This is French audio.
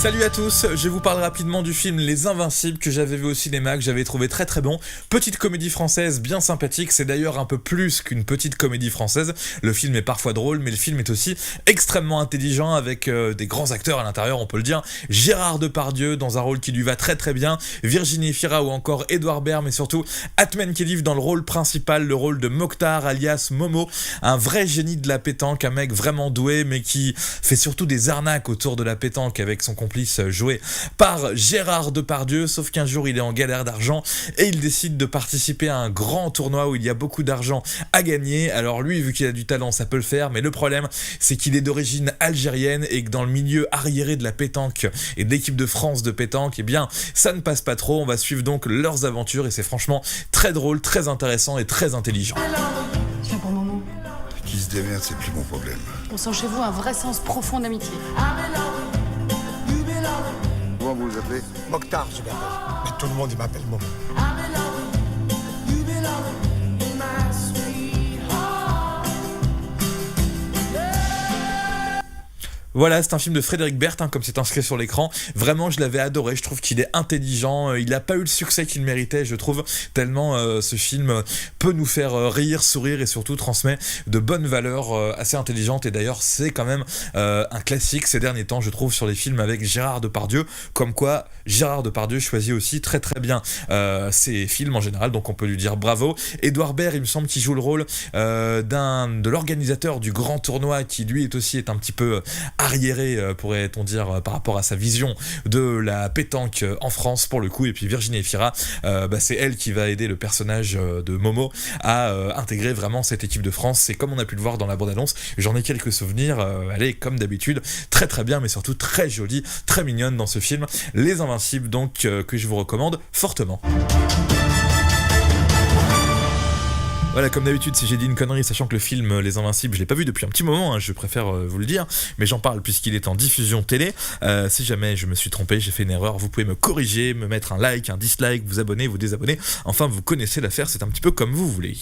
Salut à tous, je vous parle rapidement du film Les Invincibles que j'avais vu au cinéma, que j'avais trouvé très très bon. Petite comédie française bien sympathique, c'est d'ailleurs un peu plus qu'une petite comédie française. Le film est parfois drôle, mais le film est aussi extrêmement intelligent avec des grands acteurs à l'intérieur, on peut le dire. Gérard Depardieu dans un rôle qui lui va très très bien, Virginie Fira ou encore Edouard Baird, mais surtout Atman Khedif dans le rôle principal, le rôle de Mokhtar alias Momo, un vrai génie de la pétanque, un mec vraiment doué mais qui fait surtout des arnaques autour de la pétanque avec son complice joué par Gérard Depardieu, sauf qu'un jour il est en galère d'argent et il décide de participer à un grand tournoi où il y a beaucoup d'argent à gagner. Alors lui, vu qu'il a du talent, ça peut le faire, mais le problème c'est qu'il est d'origine algérienne et que dans le milieu arriéré de la pétanque et de l'équipe de France de pétanque, eh bien ça ne passe pas trop. On va suivre donc leurs aventures et c'est franchement très drôle, très intéressant et très intelligent. Tu viens pour Momo. Qui se démerde, c'est plus mon problème. On sent chez vous un vrai sens profond d'amitié. Comment vous vous appelez? Mokhtar, je m'appelle. Mais tout le monde, il m'appelle Momo. Voilà, c'est un film de Frédéric Berth, comme c'est inscrit sur l'écran. Vraiment, je l'avais adoré, je trouve qu'il est intelligent, il n'a pas eu le succès qu'il méritait, je trouve, tellement ce film peut nous faire rire, sourire et surtout transmet de bonnes valeurs assez intelligentes. Et d'ailleurs, c'est quand même un classique ces derniers temps, je trouve, sur les films avec Gérard Depardieu, comme quoi Gérard Depardieu choisit aussi très très bien ses films en général, donc on peut lui dire bravo. Edouard Baird, il me semble qu'il joue le rôle de l'organisateur du grand tournoi, qui lui est un petit peu arriéré, pourrait-on dire, par rapport à sa vision de la pétanque en France pour le coup. Et puis Virginie Fira, c'est elle qui va aider le personnage de Momo à intégrer vraiment cette équipe de France. C'est comme on a pu le voir dans la bande-annonce, j'en ai quelques souvenirs, elle est comme d'habitude très très bien, mais surtout très jolie, très mignonne dans ce film Les Invincibles, donc que je vous recommande fortement. Voilà, comme d'habitude, si j'ai dit une connerie, sachant que le film Les Invincibles, je l'ai pas vu depuis un petit moment, je préfère vous le dire, mais j'en parle puisqu'il est en diffusion télé. Si jamais je me suis trompé, j'ai fait une erreur, vous pouvez me corriger, me mettre un like, un dislike, vous abonner, vous désabonner. Enfin, vous connaissez l'affaire, c'est un petit peu comme vous voulez.